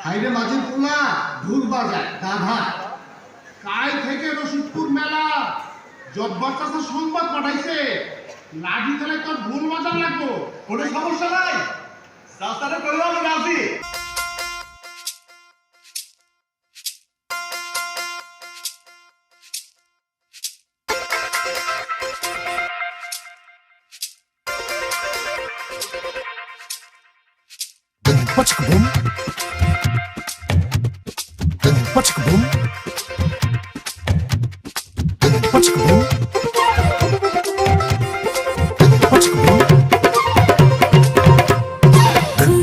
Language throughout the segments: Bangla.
হাইরে মাঝে পোলা ঢোল বাজায় গাধা কাল থেকে রশিদপুর মেলা জব্বার চাচা সংবাদ পাঠাইছে লাঠি খেলে তোর ঢোল বাজার লাগবো কোনো সমস্যা নাই চাচারে কইলো আমি রাজি Boom. What's boom? What's boom? What's boom?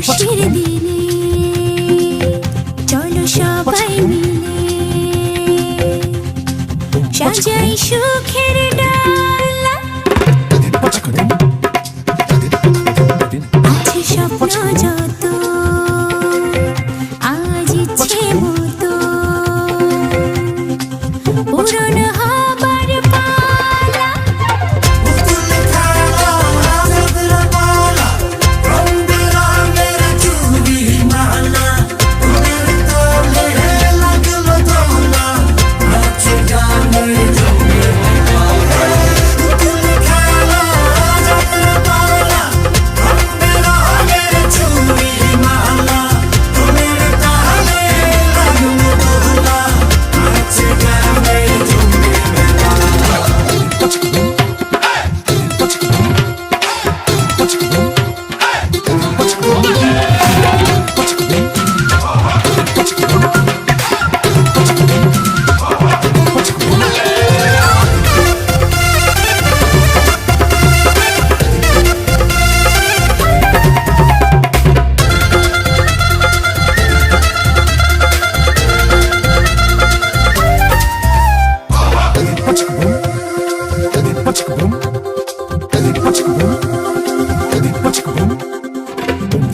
খুশির দিনে চলো সবাই মিলে সাজাই সুখের ডালা আছে স্বপ্ন যত আজ ইচ্ছে মতো পূরণ হবার পালা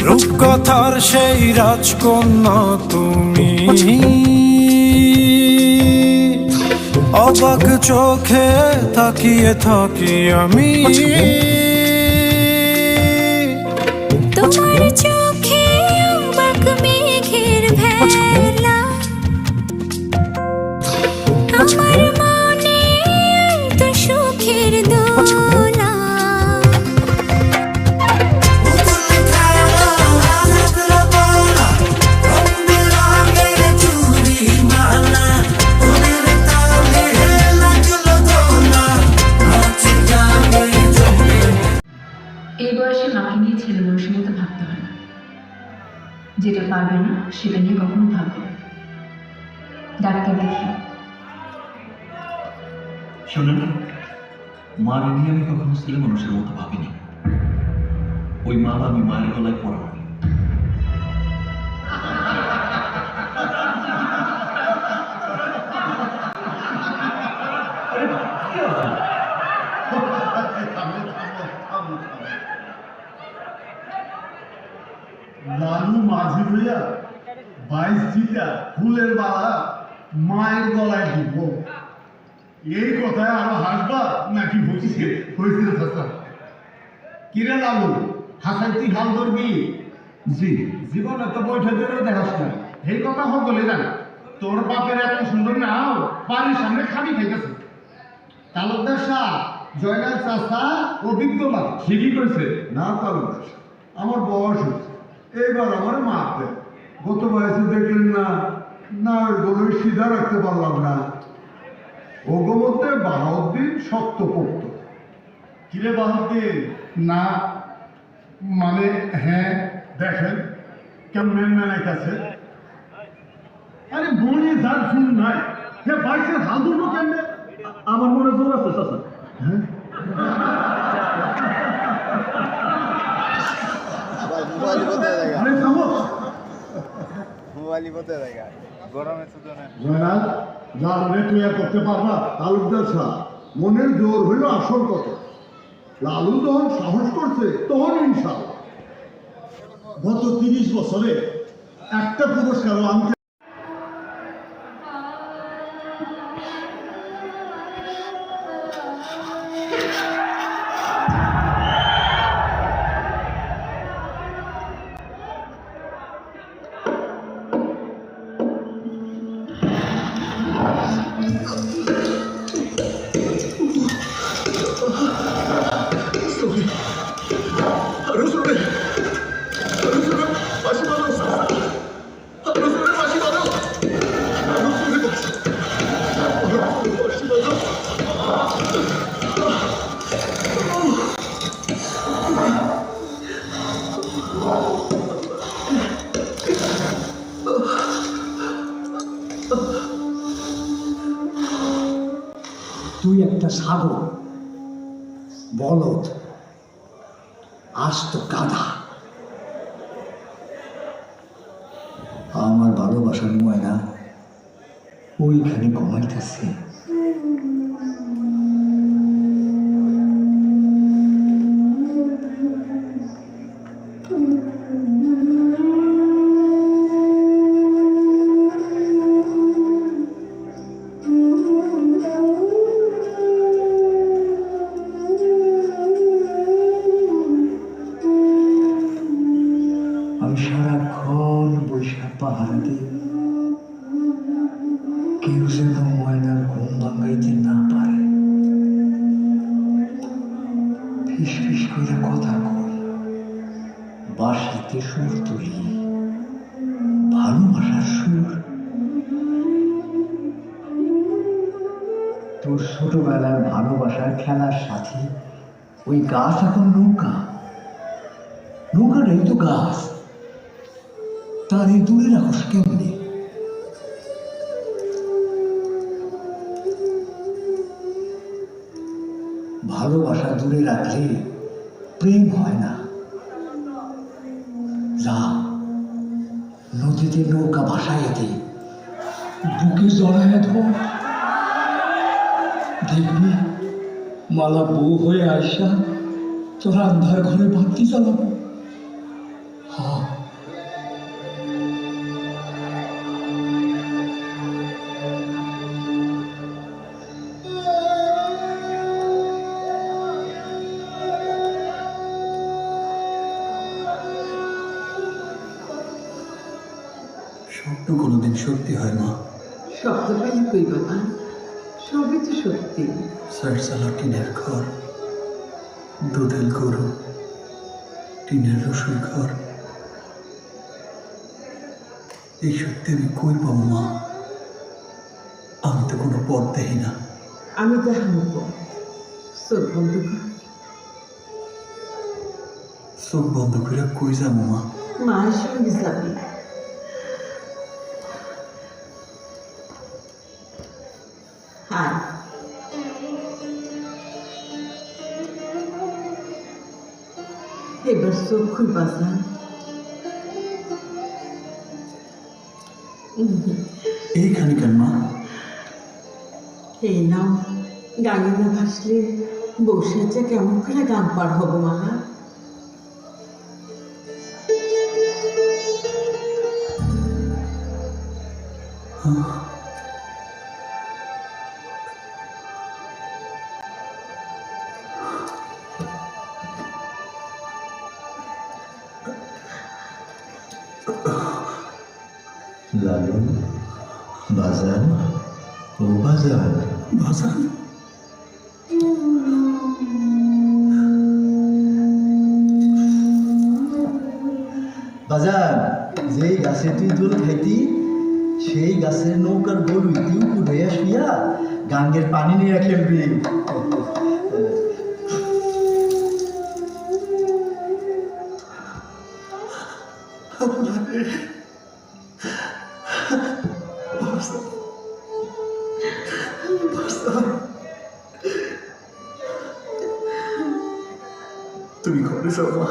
রূপকথার সেই রাজকন্যা তুমি অবাক চোখে তাকিয়ে থাকি আমি তোমার চোখে অবাক মেঘের ভেলা আমার মনে তো সুখের দোলা এই বয়সে মাকে নিয়ে ছেলে বয়সের মতো ভাবতে হয় না যেটা পারবে না সেটা নিয়ে কখনো ভাববে না ডাক্তার দেখি শোনেন মার নিয়ে আমি কখনো ছেলে মানুষের মতো ভাবিনি ওই মাল আমি মায়ের গলায় পড়াবো লালু মাঝি ভাইয়া 22টা ফুলের মালা মায়ের গলায় দিব এই কথায় আরো হাসবা নাকি হয়েছে চাচা কিরে লালু হাসাই তুই হাল ধরবি জি জীবনে তো বৈঠা ধরে দেখাস না এই কথা সকলে জানা তোর বাপের এত সুন্দর নাও বাড়ির সামনে খালি খাইতেছে তালুকদার শাহ জয়নাল চাচা অভিজ্ঞ মানুষ ঠিকই করেছে না তালুকদার আমার বয়স হচ্ছে এইবার আমার মারতে গত বয়সে দেখলেন না না গরুর সিধা রাখতে পারলাম না ওগো মধ্যে বাহাউদ্দিন শক্ত পোক্ত কিরে বাহাউদ্দিন না মানে হ্যাঁ দেখেন কেমন মেনে কাছে আরে মনে যার শুন নাই হে বাইশের হাল ধরবো কেমনে আমার মনে জোর আছে চাচা হ্যাঁ মোবাইল কোথায় দেখা গরমে তো জয়নাল লালনে তুই আর করতে পারবা তালুকদার শাহ, মনের জোর হইল আসল কথা। লালু যখন সাহস করছে তখন ইনশাল্লাহ। গত 30 বছরে একটা পুরস্কারও আনতে তুই একটা সাগর, বলদ, আস্ত গাধা। আমার ভালোবাসার ময়না ওইখানে ঘুমাইতেছে। আমি সারাক্ষণ বৈশাখ পাহারা দিই, কেউ যেন ময়নার ঘুম ভাঙাইতে না পারে। ফিস ফিস করে কথা কই, বাঁশিতে সুর তুলি, ভালোবাসার সুর। তোর ছোটবেলার ভালোবাসার খেলার সাথে ওই গাছ এখন নৌকা, নৌকাটাই তো গাছ। তার এই দূরে রাখোস কেমনি? ভালোবাসা দূরে রাখলে প্রেম হয় না। যা নদীতে নৌকা ভাসাইয়া দে, বুকে জড়াইয়া ধর, দেখবি মালা বউ হয়ে আইসা তোর আন্ধার ঘরে বাতি জ্বালাবো। হ্যাঁ, স্বপ্ন কোনোদিন সত্যি হয় না। শব্দ পাইলে কই বাবা, সবই তো সত্যি। সারসালা টিনের ঘর, দুধেল গরু, টিনের রসুই ঘর। এই সত্যি আমি কই পাবো মা? আমি তো কোনো পথ দেখি না। আমি দেখানো পর চোখ বন্ধ কর। চোখ বন্ধ করে কই যাবো মা? মায়ের সঙ্গে যাবি। আয়, এবার চোখ খুব বাঁচা। এইখানে কেন মা? এই নাও, গানে না ভাসলে বসে যে কেমন করে গান পার হবো মালা। লালন, বাজান, ও বাজান, বাজান। বাজার, যেই গাছে তুই দোল খাইতি সেই গাছের নৌকার গরু তুই উড়াইয়া শুইয়া গাঙ্গের পানি নিয়ে খেলবি। তুমি ঘরে যাও মা।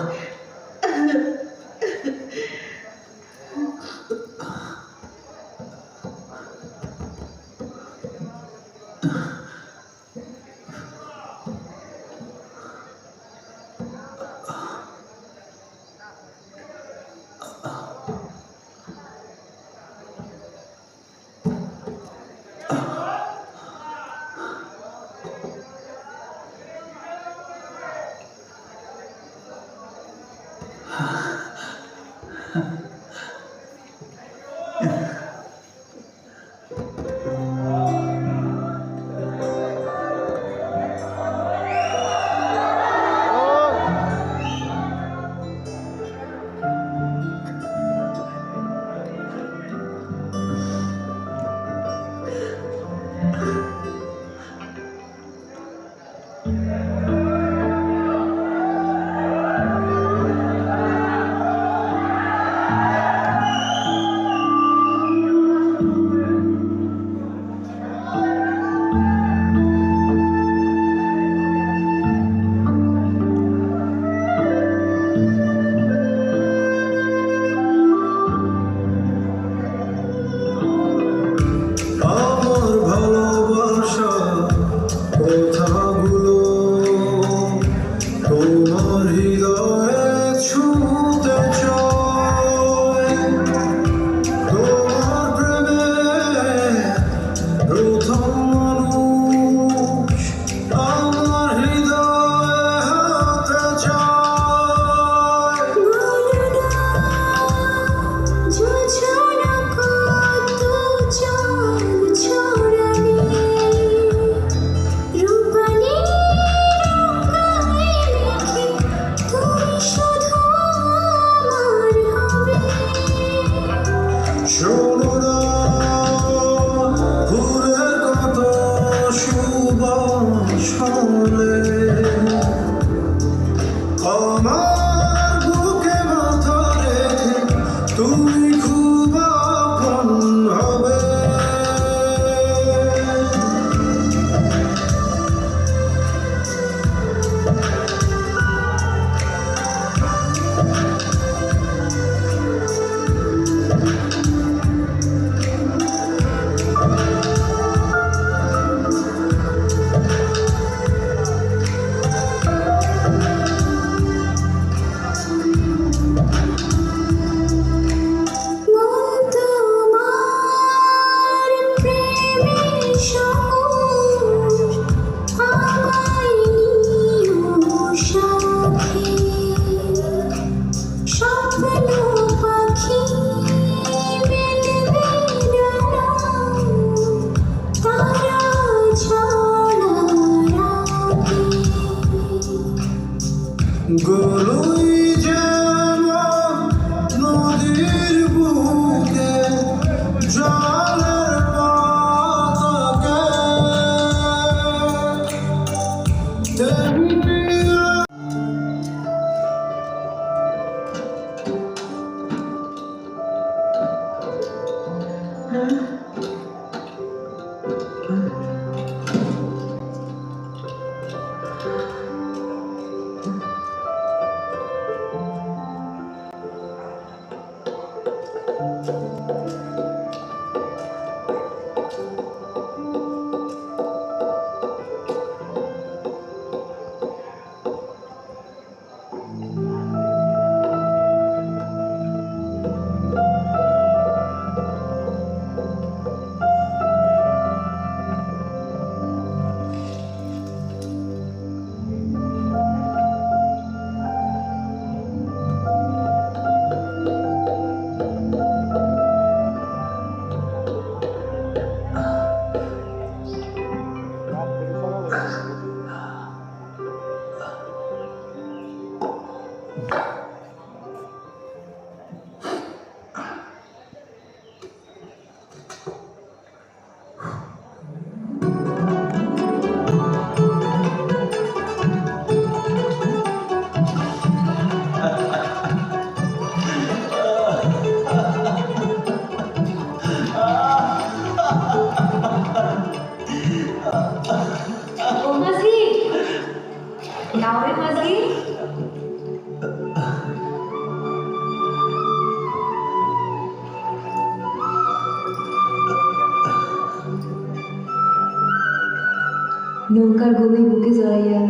নৌকার গরুই বুকে জড়াইয়া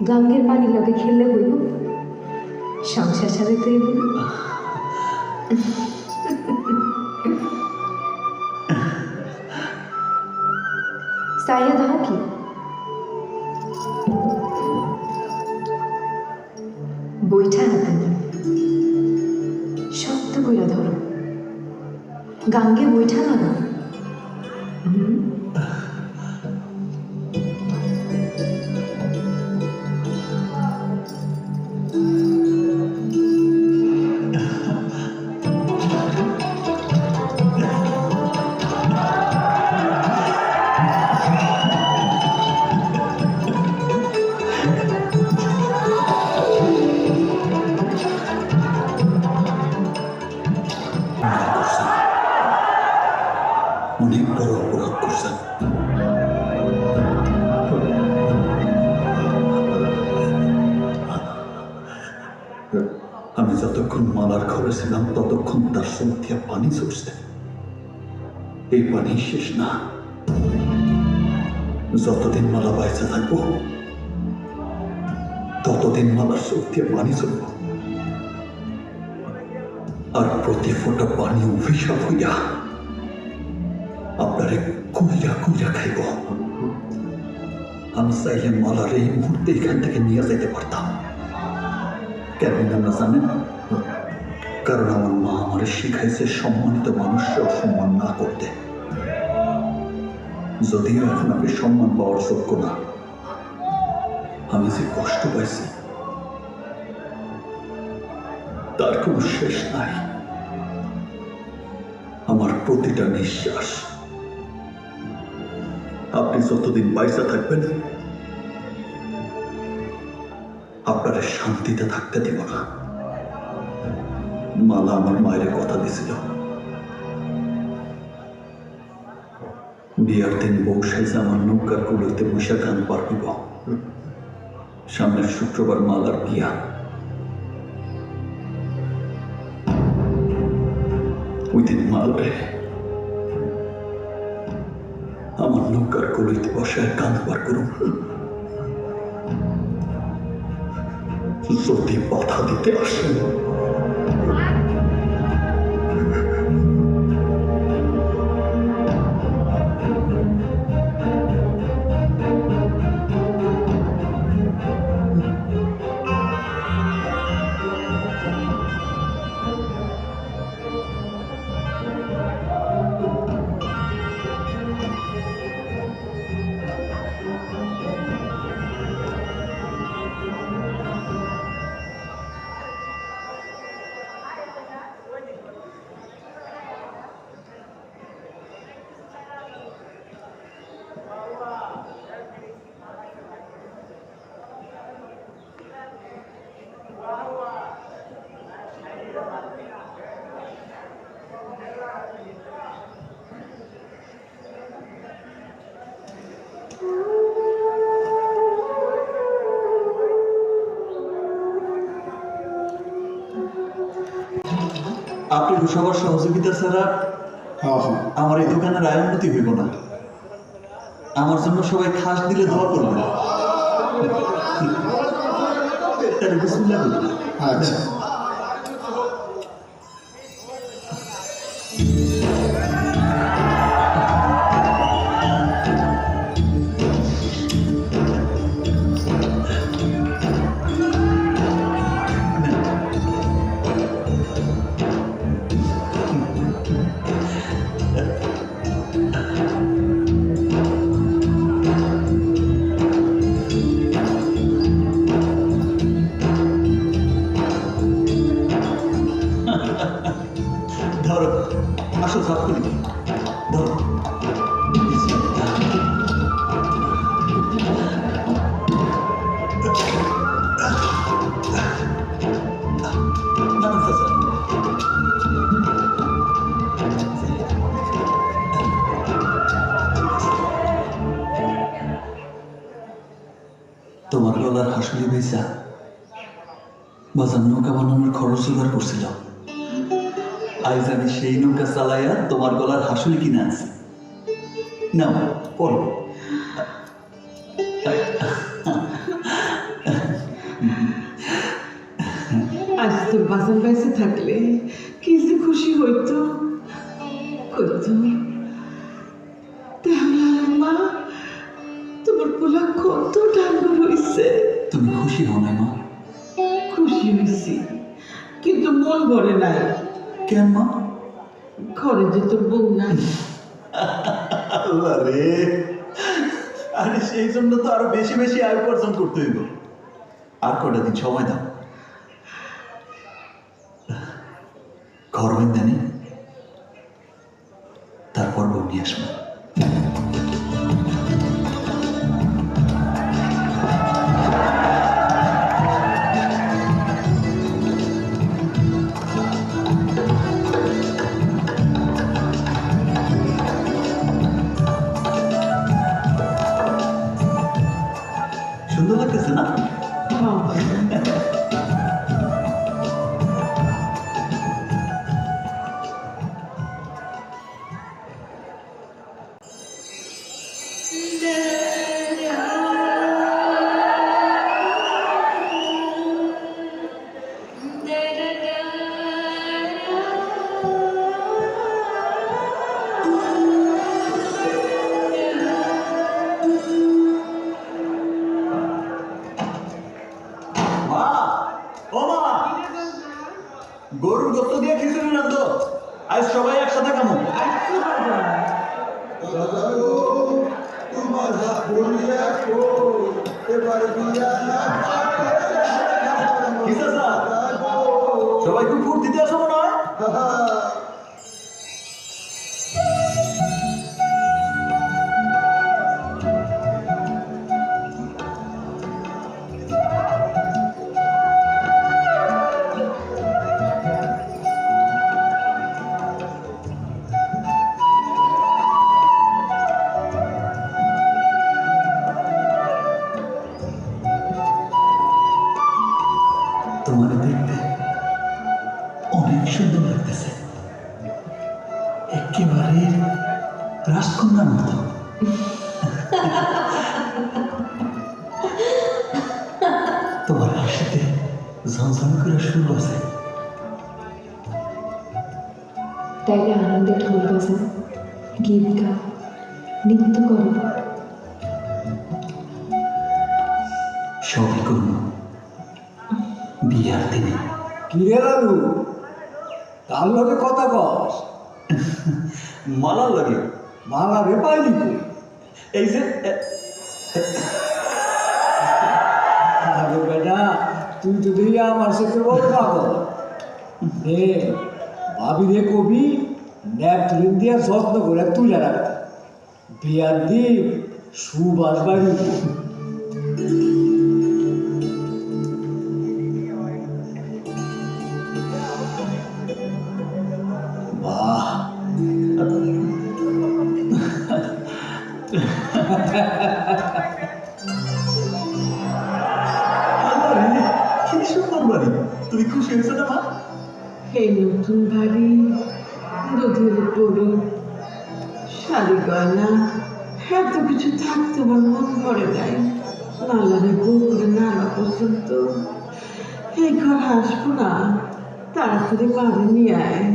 গাঙ্গের পানি লগে খেললে হইব সংসার সাথে তো এগুলো সাইয়া দাও কি বইটা হাতে নিয়ে শক্ত কইরা ধরো গাঙ্গে বইটা না অনেক বড় অপরাধ করছেন। আমি যতক্ষণ মালার ঘরে ছিলাম ততক্ষণ তার চোখ দিয়ে পানি ঝরছে। এই পানি শেষ না, যতদিন মালা বাইচা থাকবো ততদিন মালার চোখ দিয়ে পানি ঝরব, আর প্রতি ফোঁটা পানি অভিশাপ হইয়া আপনারে কুইরা কুইরা খাইব। আমি চাইলে মালার এই মুহূর্তে এখান থেকে নিয়ে যেতে পারতাম। কেন না জানেন? কারণ আমার মা আমার শিখাইছে সম্মানিত মানুষকে অসম্মান না করতে। যদিও এখন আপনি সম্মান পাওয়ার যোগ্য না, আমি যে কষ্ট পাইছি তার কোনো শেষ নাই। আমার প্রতিটা নিঃশ্বাস আপনি যতদিন বাইসা থাকবেন আপনারা শান্তিতে থাকতে দিব না। মালা আমার মায়ের কথা দিছিল, বিয়ার দিন বউ সাইজে আমার নৌকার কুলোতে বৈশা গান পার হইব। সামনের শুক্রবার মালার বিয়া। ওই দিন মালবে আমার নৌকার কুলোতে বসায় গান পার করুন। যদি বাধা দিতে আসেন আপনি সবার সহযোগিতা ছাড়া আমার এই দোকানের আয় উন্নতি হইব না। আমার জন্য সবাই খাস দিলে দোয়া করবে। আচ্ছা, ধরো, আসো সাপ করি, ধরো। তোমার গলার হাসুলি বেচা বাজার নৌকা বানানোর খরচ জোগাড় করছিল। আজ আমি সেই নৌকা চালাইয়া তোমার গলার হাসুলি কিনে আনছি। নাও পড়ো। আজ তোর বাজার বেঁচে থাকলে কি যে খুশি হইতো কইতো তাহলে মা তোমার পোলা কত ডাঙ্গর হইছে। তুমি খুশি হও না মা? খুশি হয়েছি কিন্তু মন ভরে নাই। কেন মা? ঘরে যে তোর বউ নাই। আল্লাহ রে, আরে সেই জন্য তো আরো বেশি বেশি আয় উপার্জন করতে হইব। আর কটা দিন সময় দাও, ঘর বাইন্দানি তারপর বউ নিয়ে আসবো। সুন্দর লাগতেছে না? মা, ও মা, গরুর গোস্ত দিয়ে খিচুড়ি রান্ধো, আজ সবাই একসাথে খামো। কি চাচা, সবাই খুব ফুর্তিতে আছো মনে হয়? তোমার দেখতে অনেক সুন্দর লাগতেছে, একেবারে রাজকন্যার মতো। তোমার হাসিতে ঝনঝন করে সুর আছে। তাইলে আনন্দে ঢোল বাজাও, গীত গাও, নৃত্য করো। সবই করব বিয়ার দিনে। কিরে লালু, তার লগে কথা কস? মালার লাগে। মালা রে পাইলি কই? এই যে আরে বেটা, তুই তো দেখি আমার সাথে বড় পাগল। নে ভাবি রে কবি ন্যাপথলিন দিয়ে যত্ন করে তুলে রাখতে, বিয়ার দিন সুবাস বাড়ি। বাহ, কি সুন্দর বাড়ি। তুমি খুশি হয়েছো না মা? এই নতুন বাড়ি, দুধের গরু, শাড়ি গয়না, এত কিছু থাকতে আমার মন ভরে নাই। নালারে বউ করে নালা পর্যন্ত এই ঘর হাসবো না, তাড়াতাড়ি বাড়ি নিয়ে আয়।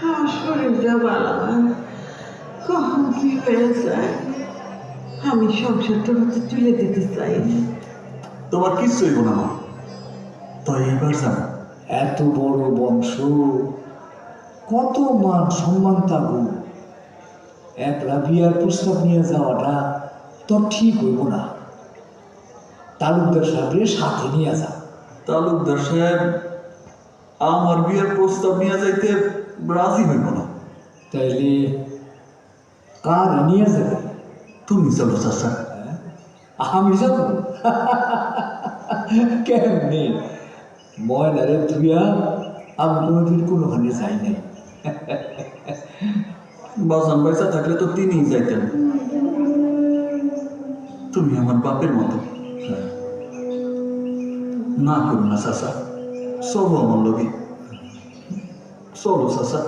আমার শরীরটা ভালো না, কখন কি হয়ে যায়। আমি সংসারটা হতে তুলে দিতে চাই। তোমার কিচ্ছু হইব না মা, তাই এবার জানো এত বড় বংশ, কত মান সম্মান থাকু, একলা বিয়ার প্রস্তাব নিয়ে যাওয়াটা তোর ঠিক হইব না। তালুকদার সাহেবের সাথে নিয়ে যা। তালুকদার সাহেব আমার বিয়ের প্রস্তাব নিয়ে যাইতে রাজি হইব না। তাইলে কার নিয়ে যাবে? তুমি চলো চাচা। আমি যাব কেমনে? ময়নারে ধুইয়া আমি কোনোদিন কোনোখানে যাই নাই। বাজান পয়সা থাকলে তো তিনিই যাইতেন। তুমি আমার বাপের মতো। না করো না চাচা, চলো আমার লগে, চলো চাচা।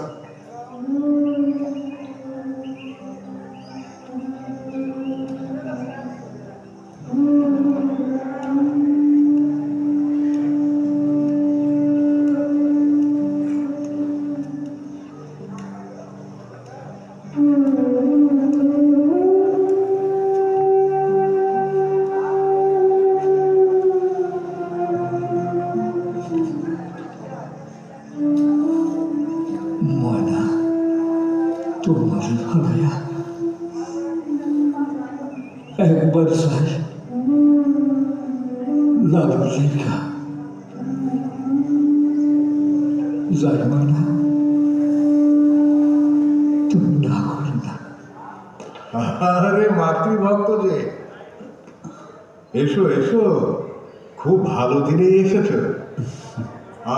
একবার চাই লালুর লেখা যাই মানা তুমি না করো না। আরে মাতৃভক্ত যে, এসো এসো, খুব ভালো দিনেই এসেছো।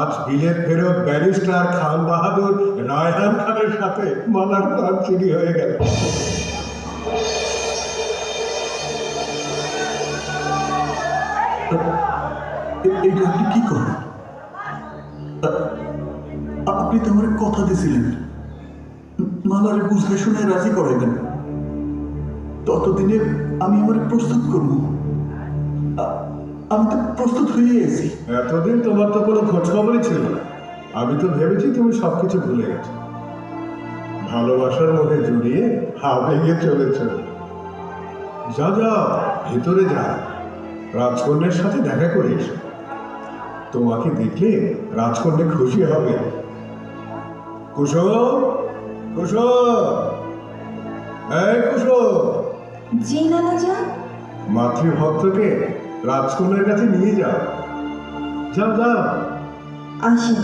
আজ বিলেত ফেরত ব্যারিস্টার খান বাহাদুর রায়হান খানের সাথে মালার প্রাণ চুরি হয়ে গেল। এটা আপনি কি করেন? আপনি তো আমার কথা দিয়েছিলেন মালারে বুঝে শুনে রাজি করাইবেন, ততদিনে আমি আমার প্রস্তুত করব। আমি তো প্রস্তুত হয়ে গেছি। এতদিন তোমার তো কোনো খোঁজ খবরই ছিল না। আমি তো ভেবেছি তুমি সবকিছু ভুলে গেছো। ভালোবাসার মধ্যে জড়িয়ে হাওয়া ভেঙে চলেছ। যা যাও, ভেতরে যা, রাজকন্যার সাথে দেখা করে এসো। তোমাকে দেখলে রাজকন্যা খুশি হবে। কুসুম, কুসুম, এই কুসুম, জি নানা যান। মাতৃভক্তকে রাজকন্যার কাছে নিয়ে যাও। যাও যাও। আসেন।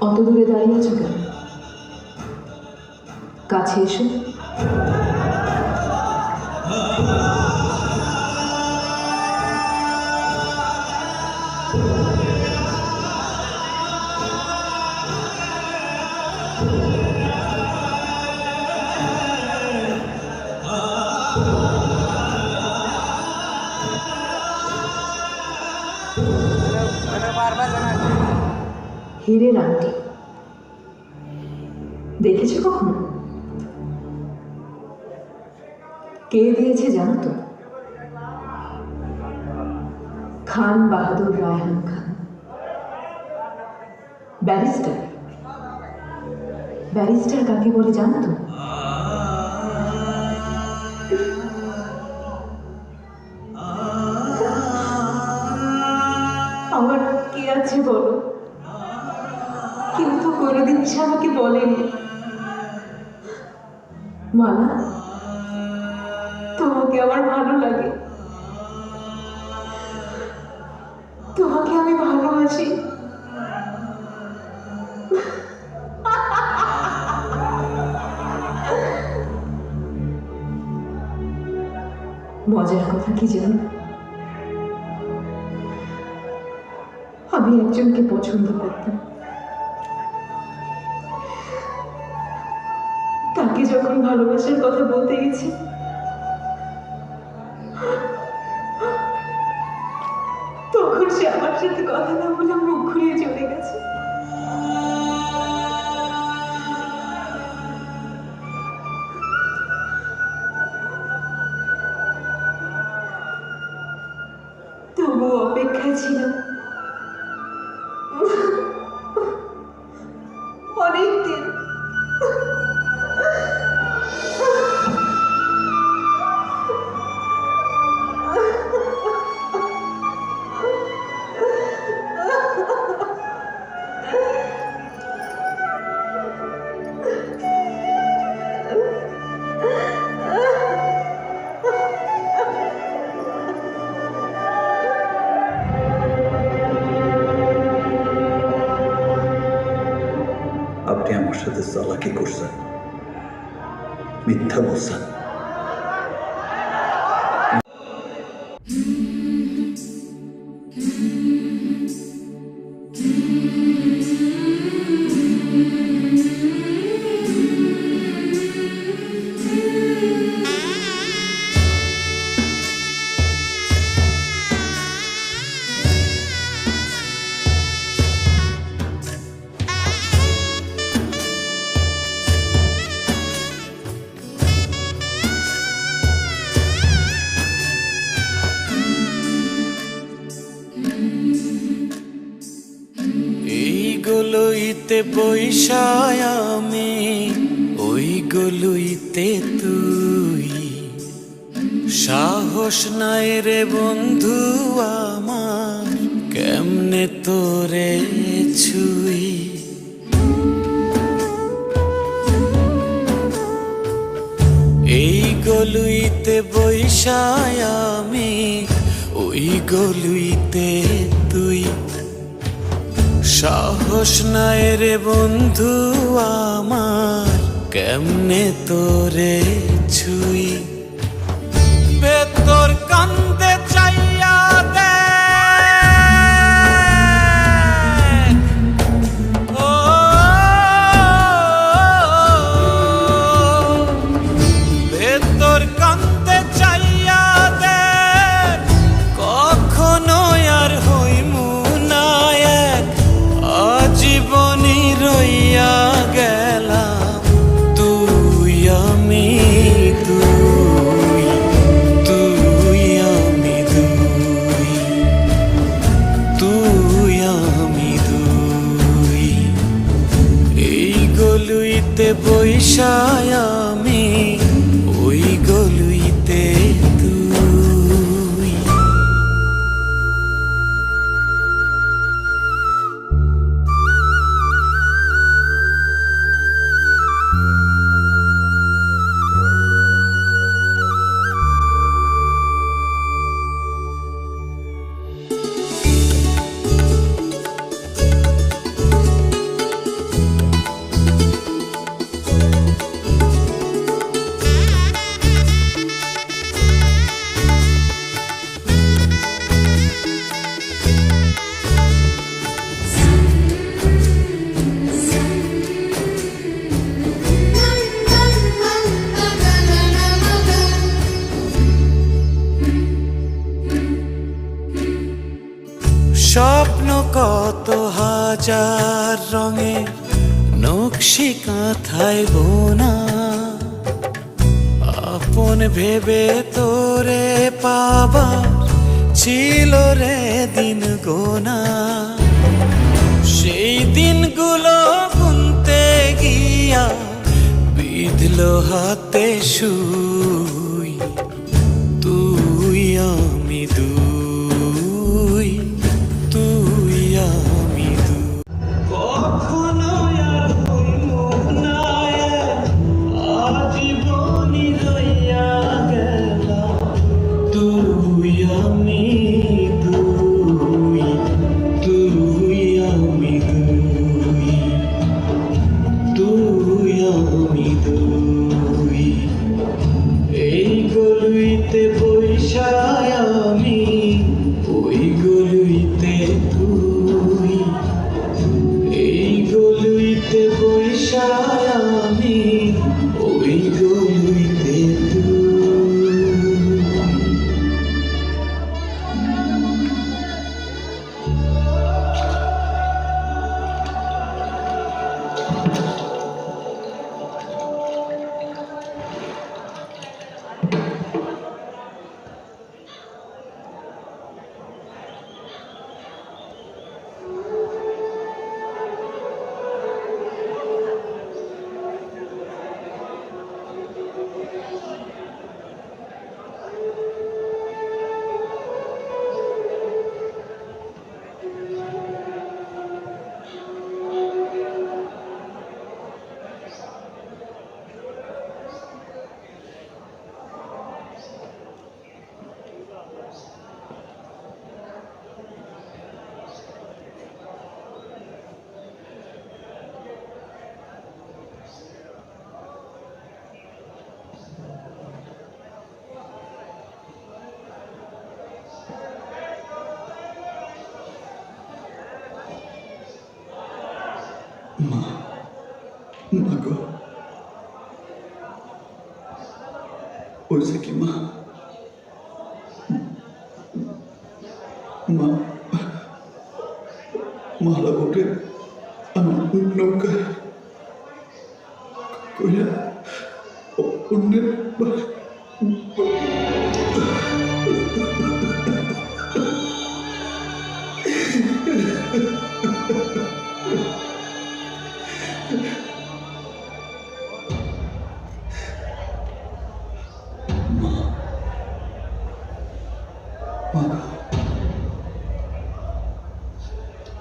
অত দূরে দাঁড়িয়ে আছো কেন? কাছে এসো। হীরের আংটি দেখেছো কখনো? কে দিয়েছে জানো তো? খান বাহাদুর রায়হান খান, ব্যারিস্টার। ব্যারিস্টার কাকে বলে জানো তো? আমার কি আছে বলো? কেউ তো কোনোদিন সে আমাকে বলেনি। মালা, তোমাকে আমার ভালো লাগে, তোমাকে আমি ভালোবাসি। মজার কথা কি জানো? আমি একজনকে পছন্দ করতাম। তাকে যখন ভালোবাসার কথা বলতে গেছি, তখন সে আমার সাথে কথা না বলে মুখ ঘুরিয়ে চলে গেছে। তবুও অপেক্ষায় ছিলাম অনেকদিন। আপনি আমার সাথে চালাকি করছেন, মিথ্যা বলছেন। এই গলইতে বৈশায় আমি গলুইতে তুই সাহস নাই রে বন্ধু আমার কেমনে তোরে ছুই এই গলুইতে বৈশায় আমি ওই গলুইতে তুই সাহস নাই রে বন্ধু আমার কেমনে তোরে ছুই ভেতর কান্দে চাইয়া দেখ ও ভেতর কান্দে চাইয়া দেখ কখনো আর হইমু না এক আজীবনী রইয়া গেলাম তুই আমি তুই তুই আমি দুই তুই আমি দুই এই গলুইতে বৈশায় আমি ওই গলুইতে তুই স্বপ্ন কত হাজার রঙে নকশি কাঁথায় বোনা আপন ভেবে তোরে পাবার ছিল রে দিন গোনা সেই দিনগুলো গুনতে গিয়া বিঁধল হাতে সুই তুই আমি দুই তুই আমি দুই কখনো আর হইমু না এক আজীবনী রইয়া গেলাম তুই আমি দুই তুই আমি দুই তুই আমি দুই এই গলুইতে বৈশায় আমি ওই গলুইতে তুই এই গলুইতে বৈশায় আমি ওই গলুইতে তুই মা মা গো হয়েছে কি মা মা মালা উঠে আমার নৌকা কইয়া অন্যের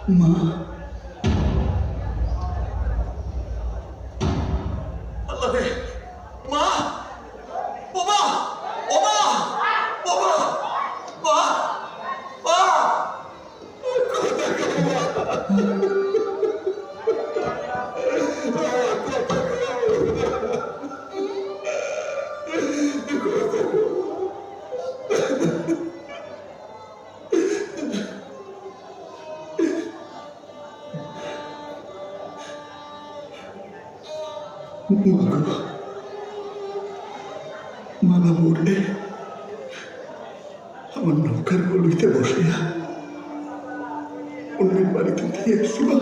মা আল্লাহ রে মা বাবা ও মা বাবা মা মা মালা মরলে আমার নৌকার গলিতে বসিয়া অন্যের বাড়িতে দিয়েছি মা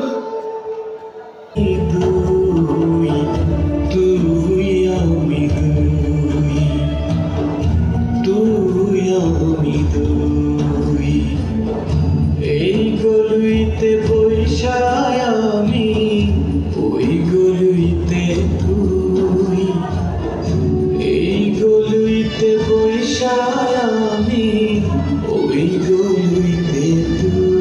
এই গলুইতে বৈশায় আমি ওই গলুইতে তুই এই গলুইতে বৈশায় আমি ওই গলুইতে তুই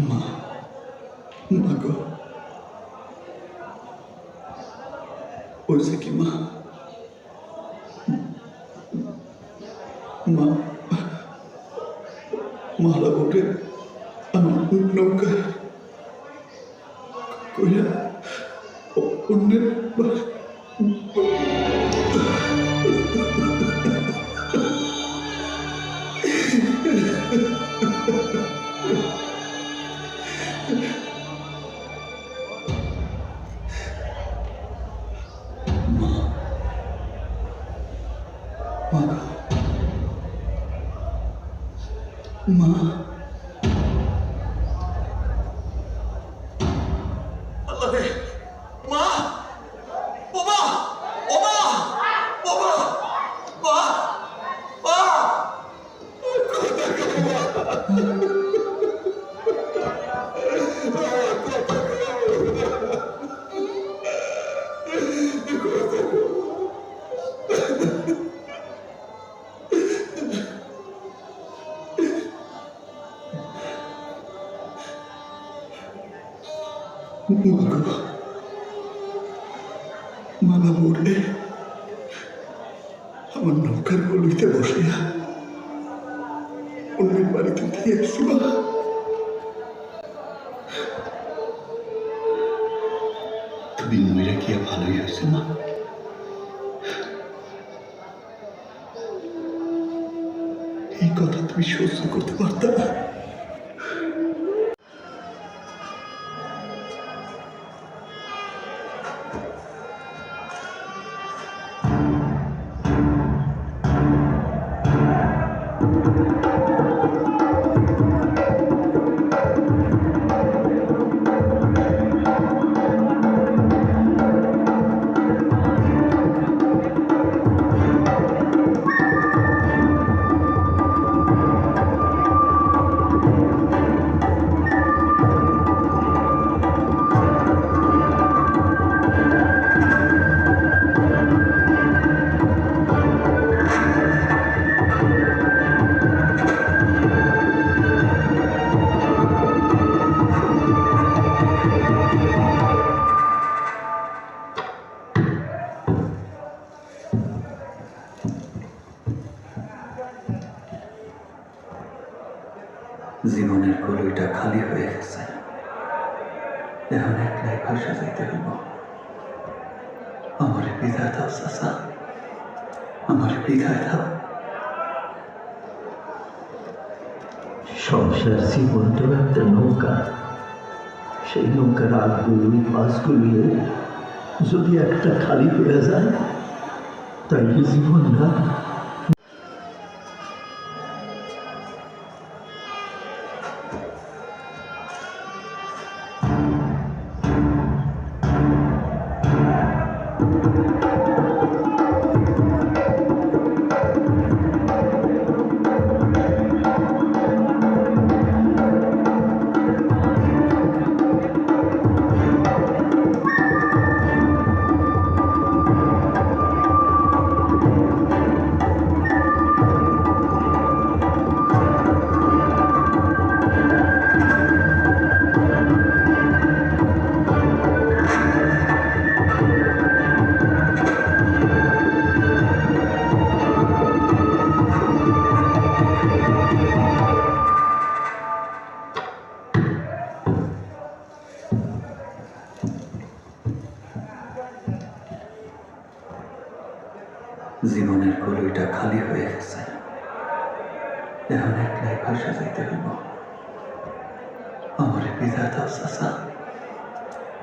মা মা গো হয়েছে কি মা মা মালা উঠে আমার নৌকায় কইয়া অন্যের মা আল্লাহ রে মা বাবা ও মা বাবা মা মা মালা মরলে আমার নৌকার গলিতে বসিয়া অন্যের বাড়িতে দিয়েছি মা তুমি মরে গিয়া ভালোই হয়েছে মা এই কথা তুমি সহ্য করতে পারতা না জীবনের কলইটা খালি হয়ে গেছে, এখন একলাই ভাষা যাইতে হইব। আমার বিদায় দাও চাচা, আমার বিদায় দাও। সংসার জীবন তো একটা নৌকা, সেই নৌকার আগগুলি পাশগুলিয়ে যদি একটা খালি হয়ে যায়, তাই কি জীবন না? জীবনের কলইটা খালি হয়ে গেছে, এখন একলাই ভাষা যাইতে হইব। আমার বিদায় দাও চাচা,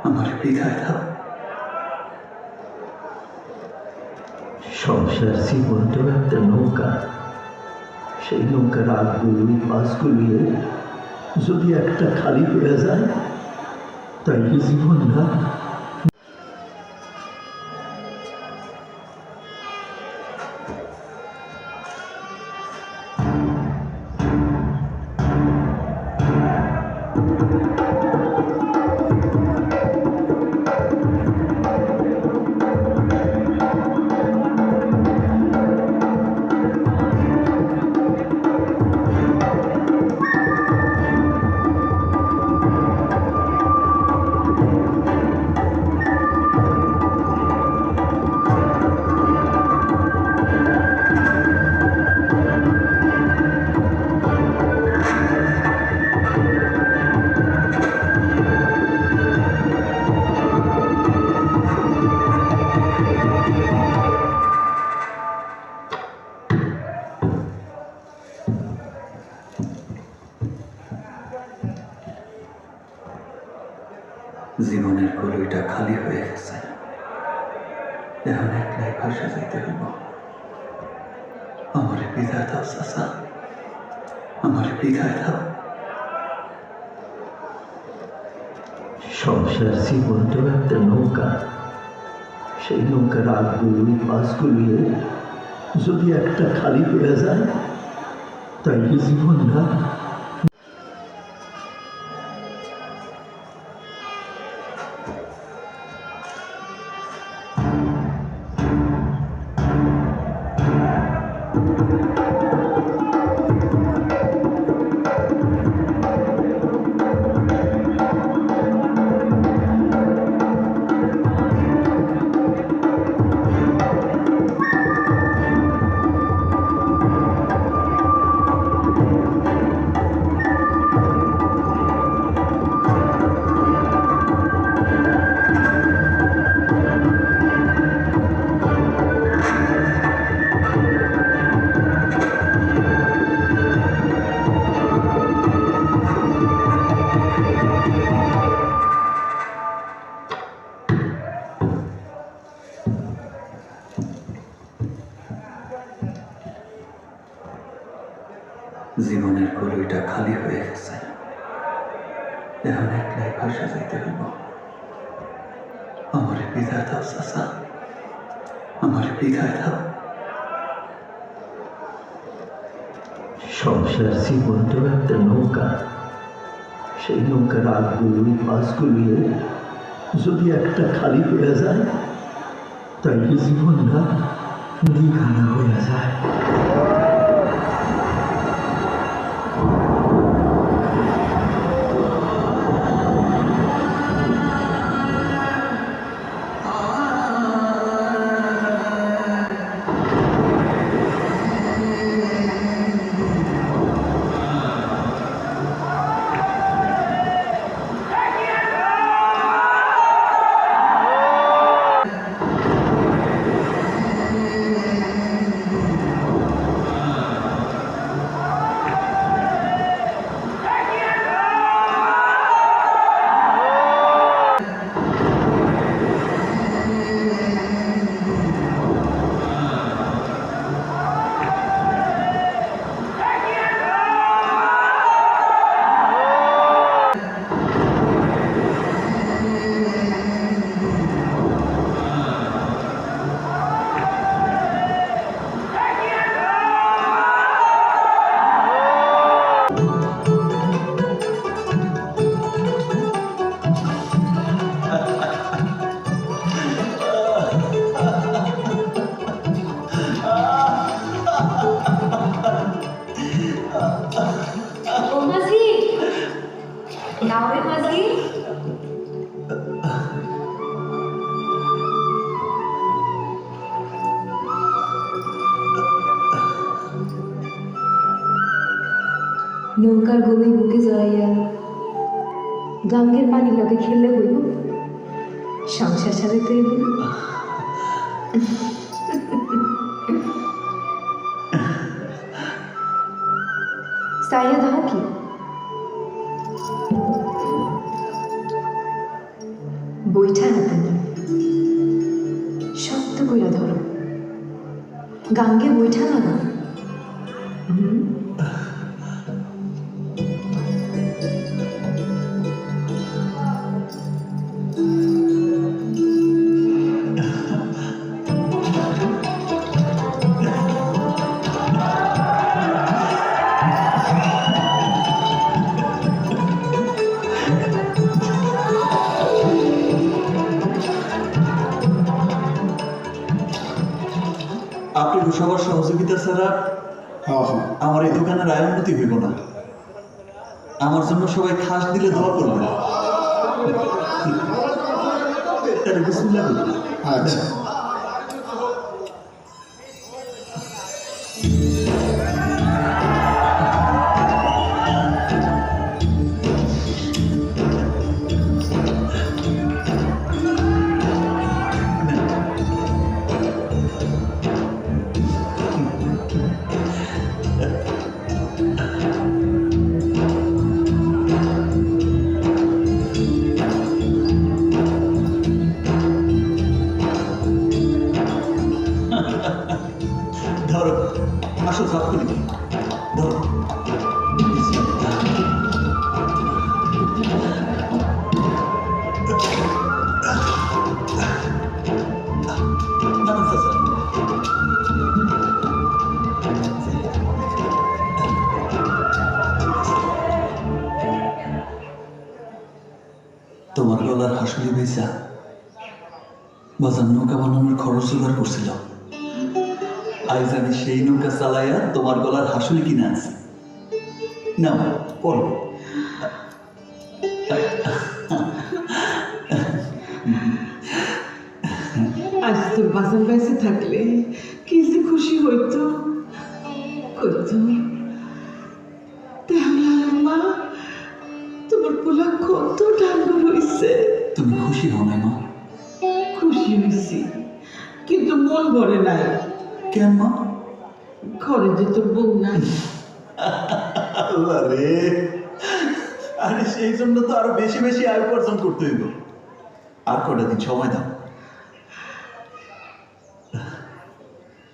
আমার বিদায় দাও। সংসার জীবন তো একটা নৌকা, সেই নৌকার আগগুলি পাশগুলিয়ে যদি একটা খালি হয়ে যায়, তাই কি জীবন না? জীবনের কলইটা খালি হয়ে গেছে, এখন একলাই ভাষা যাইতে হইব। আমার বিদায় দাও চাচা, আমার বিদায় দাও। সংসার জীবন তো একটা নৌকা, সেই নৌকার আগগুলি পাশগুলিয়ে যদি একটা খালি হয়ে যায়, তাই কি জীবন না? জীবনের কলইটা খালি হয়ে গেছে, এখন একলাই ভাষা যাইতে হইব। আমার বিদায় দাও চাচা, আমার বিদায় দাও। সংসার জীবন তো একটা নৌকা, সেই নৌকার আগগুলি পাশগুলিয়ে যদি একটা খালি হয়ে যায়, তাই কি জীবন না? দ্বিখানা হয়ে যায়। নাও রে মাঝি। নৌকার গভীর বুকে জড়াইয়া গাঙ্গের পানি লগে খেললে হইব, সংসার সাথে তৈব। সাইয়া দাও কি বইটা হাতে না, শক্ত কইরা ধরো, গাঙ্গে বইটা না। আপনি সবার সহযোগিতা ছাড়া আমার এই দোকানের আয় উন্নতি হইব না। আমার জন্য সবাই খাস দিলে দোয়া করবে। তাহলে বিসমিল্লাহ বলুন। আচ্ছা ধরো, আসো সাফ করে দিই। ধরো, নামান চাচা। তোমার গলার হাসুলি বেচা বাজার নৌকা বানানোর খরচ জোগাড় করছিল। আজ আমি সেই নৌকা চালাইয়া তোমার গলার হাসুলি কিনে আনছি। না পড়ো। আজ তোর বাজার বেঁচে থাকলে কি যে খুশি হইতো কইতো। তাহলে মা তোমার পোলা কত ডাঙ্গর হইছে। তুমি খুশি হও না মা? খুশি হয়েছি, কিন্তু মন ভরে নাই। কেন মা? ঘরে যে তোর বউ নাই। আল্লাহ রে, আরে সেই জন্য তো আরো বেশি বেশি আয় উপার্জন করতে হইব। আর কটা দিন সময় দাও,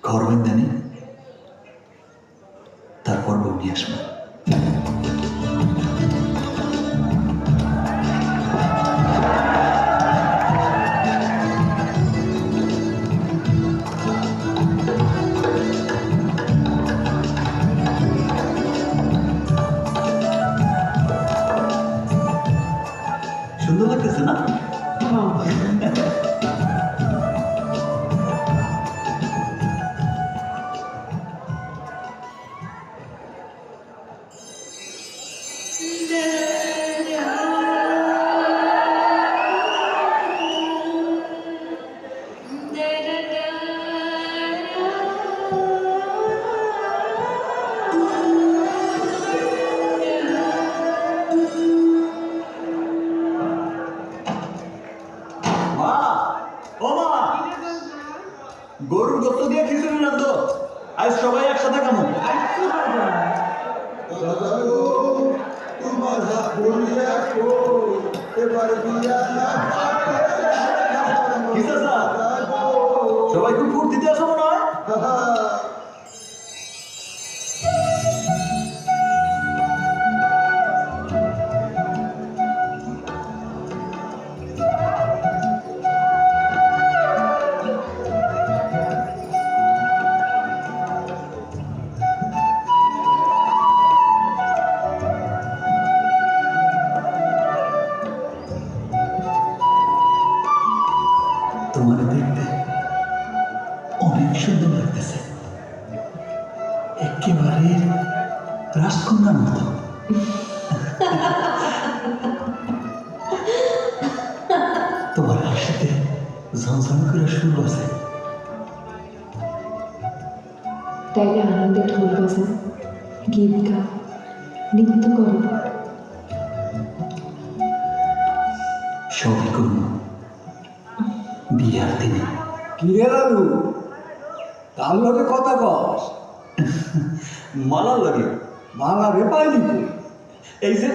ঘর বাইন্দানি, তারপর বউ নিয়ে আসবো। সুন্দর লাগতেছে না? গরুর গোস্ত দিয়ে খিচুড়ি রান্ধো, আজ সবাই একসাথে খামো। সবাই খুব ফুর্তিতে আছো মনে হয়। তোমার দেখতে অনেক সুন্দর লাগতেছে, একেবারে রাজকন্যার মতো। ঝনঝন করে সুর আছে। তাইলে আনন্দে ঢোল বাজা, গীত গা, নৃত্য করো। সবই করব বিয়ার দিনে। কিরে লালু, কার লগে কথা কস? মালার লাগে। মালা রে পাইলি কই? এই যে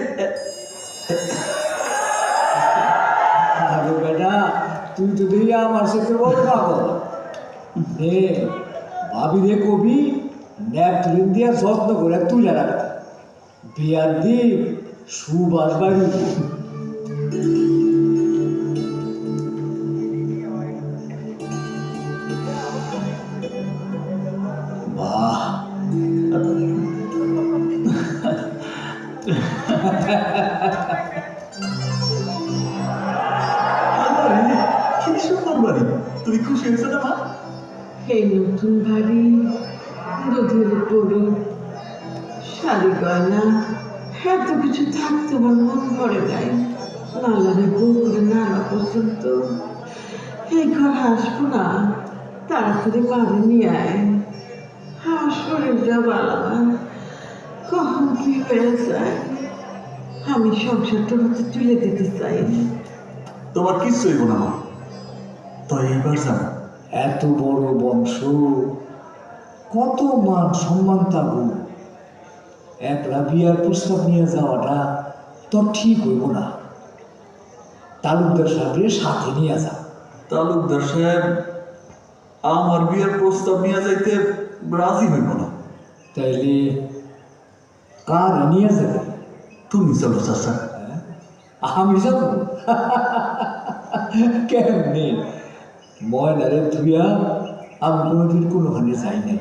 আরে বেটা, তুই তো দেখি আমার সাথে বড় পাগল। এ ভাবি রে কবি ন্যাপথলিন দিয়া যত্ন করে তুলে রাখতে, বিয়ার দিন সুবাস বাড়ি। বাহ, কি সুন্দর বাড়ি। তুমি খুশি হয়েছো না মা? এই নতুন বাড়ি, দুধের গরু, শাড়ি গয়না, এত কিছু থাকতো আমার মন ভরে যায়। নালারে বউ করে নালা পর্যন্ত এই ঘর হাসবো না, তাড়াতাড়ি বাড়ি নিয়ে আয়। আমার শরীরটা ভালো না, কখন কি হয়ে যায়। আমি সংসারটা হতে তুলে দিতে চাই। তোমার কিচ্ছু হইব না মা, তাই এবার জানো এত বড় বংশ, কত মান সম্মান থাকবো, একলা বিয়ার প্রস্তাব নিয়ে যাওয়াটা তোর ঠিক হইব না। তালুকদার সাহেবের সাথে নিয়ে যা। তালুকদার সাহেব আমার বিয়ের প্রস্তাব নিয়ে যাইতে রাজি হইব না। তাইলে কার নিয়ে যাবে? তুমি চলো চাচা। আমি যাব কেমনি? ময়নারে ধুইয়া আমি কোনোদিন কোনোখানে যাই নাই।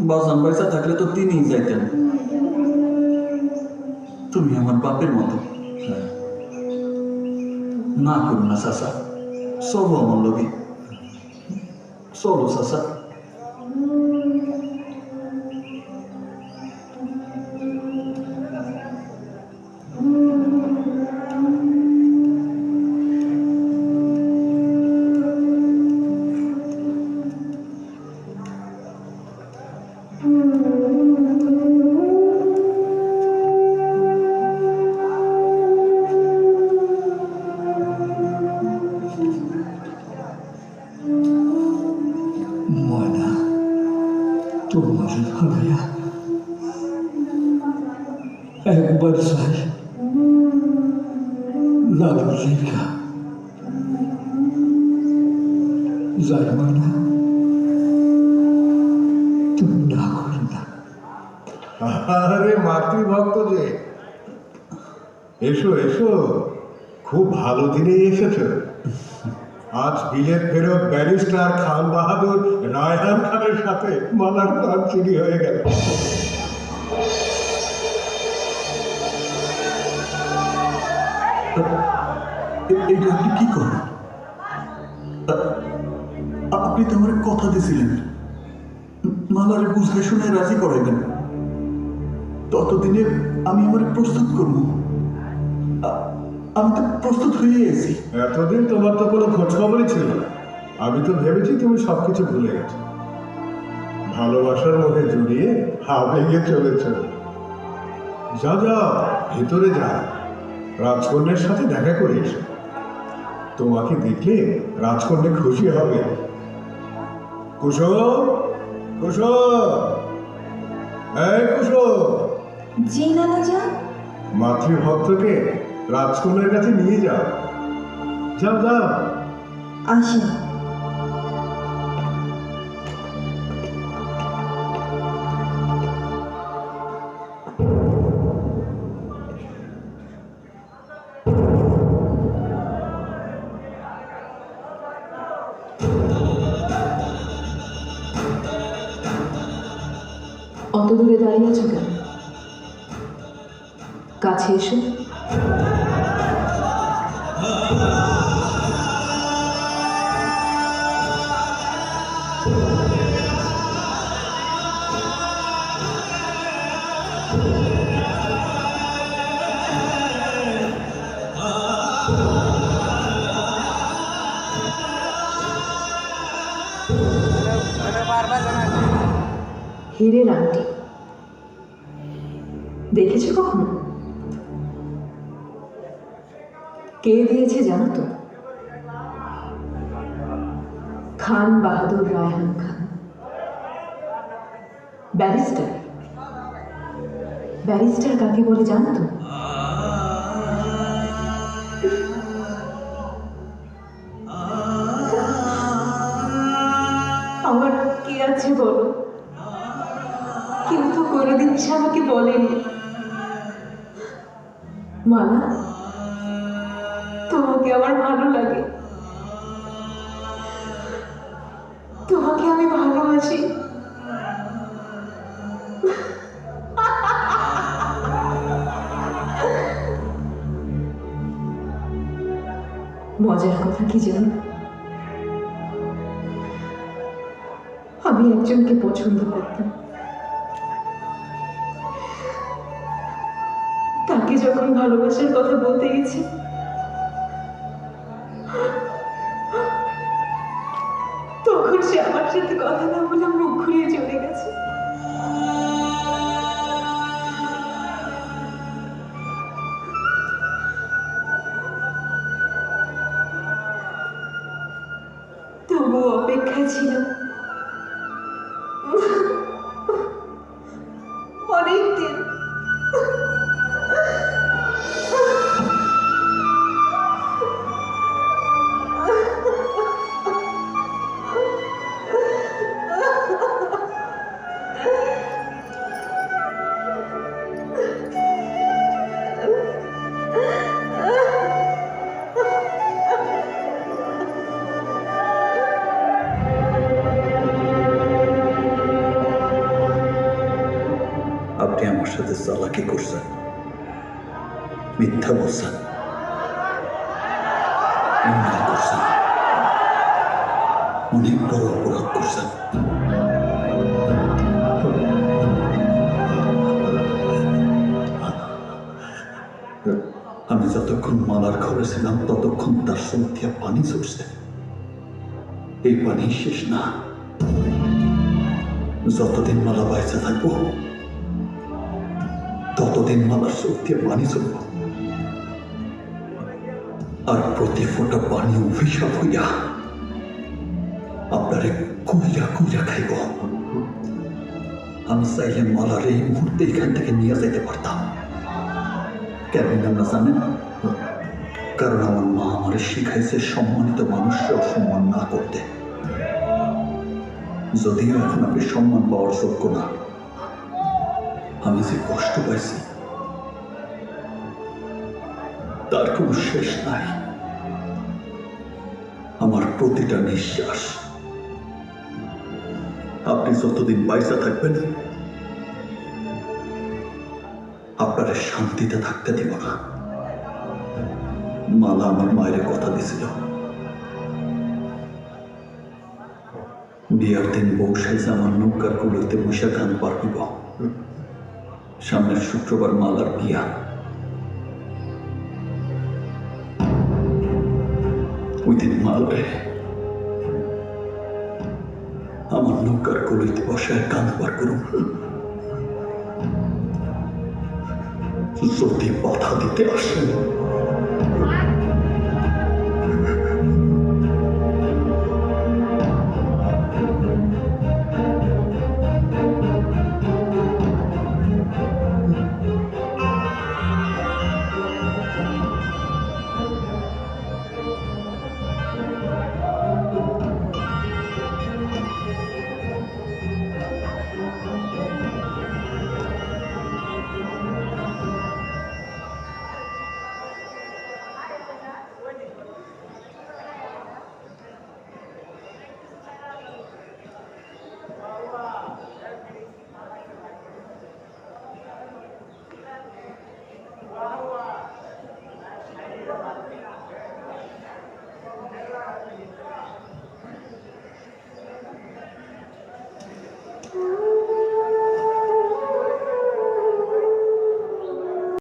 বাজান পয়সা থাকলে তো তিনিই যাইতেন। তুমি আমার বাপের মতো। না করো না চাচা, চলো আমার লগে, চলো চাচা। ময়না, তোমার ভাবিয়া একবার চাই লালুর লেখা। যাই ময়না, তুমি না করো না। আরে মাতৃভক্ত যে, এসো এসো, খুব ভালো দিনেই এসেছো। আজ বিলেত ফেরত ব্যারিস্টার খান বাহাদুর রায়হান খানের সাথে মালার প্রাণ চুরি হয়ে গেল। এইটা আপনি কি করেন? আপনি তো আমার কথা দিয়েছিলেন মালারে বুঝে শুনে রাজি করাইবেন। ততদিনে আমি আমার প্রস্তুত করব। আমি তো প্রস্তুত হয়ে গেছি। এতদিন তোমার তো কোনো খোঁজ খবরই ছিল না। আমি তো ভেবেছি তুমি সবকিছু ভুলে গেছো। ভালোবাসার মধ্যে জড়িয়ে হাওয়া ভেঙে চলেছ। যা যা, ভেতরে যা, রাজকন্যার সাথে দেখা করে এসো। তোমাকে দেখলে রাজকন্যা খুশি হবে। কুসুম, কুসুম, এই কুসুম, জি নানাজা। মাতৃভক্তকে রাজকন্যার কাছে নিয়ে যাও। যাও যাও। আসেন। অত দূরে দাঁড়িয়ে আছো কেন? কাছে এসো। হীরের আংটি দেখেছো কখনো? কে দিয়েছে জানো তো? খান বাহাদুর রায়হান খান, ব্যারিস্টার। ব্যারিস্টার কাকে বলে জানো তো? আমার কি আছে বলো? কেউ তো কোনোদিন সে আমাকে বলেনি। মালা, তোমাকে আমার ভালো লাগে, তোমাকে আমি ভালোবাসি। মজার কথা কি জানো? আমি একজনকে পছন্দ করতাম। তাকে যখন ভালোবাসার কথা বলতে গেছি, তখন সে আমার সাথে কথা না বলে মুখ ঘুরিয়ে চলে গেছে। তবুও অপেক্ষায় ছিলাম অনেকদিন। আপনি আমার সাথে চালাকি করছেন, মিথ্যা বলছেন, অন্যায় করছেন, অনেক বড় অপরাধ করছেন। আমি যতক্ষণ মালার ঘরে ছিলাম ততক্ষণ তার চোখ দিয়ে পানি ঝরছে। এই পানি শেষ না। যতদিন মালা বাইচা থাকবো ততদিন মালার চোখ দিয়ে পানি ঝরব, আর প্রতি ফোঁটা পানি অভিশাপ হইয়া আপনারে কুইরা কুইরা খাইব। আমি চাইলে মালার এই মুহূর্তে এখান থেকে নিয়ে যাইতে পারতাম। কেন না জানেন? কারণ আমার মা আমার শিখাইছে সম্মানিত মানুষকে অসম্মান না করতে। যদিও এখন আপনি সম্মান পাওয়ার যোগ্য না, আমি যে কষ্ট পাইছি তার কোনো শেষ নাই। আমার প্রতিটা নিঃশ্বাস আপনি যতদিন বাইচা থাকবেন আপনারা শান্তিতে থাকতে দিব না। মালা আমার মায়ের কথা দিছিল, বিয়ার দিন বউ সাইজ আমার নৌকার কুলোতে বসে গান পার হইব। সামনের শুক্রবার মালার বিয়া। ওই দিন মালারে আমার নৌকার কুলোতে বসায় গান পার করুন। যদি বাধা দিতে আসেন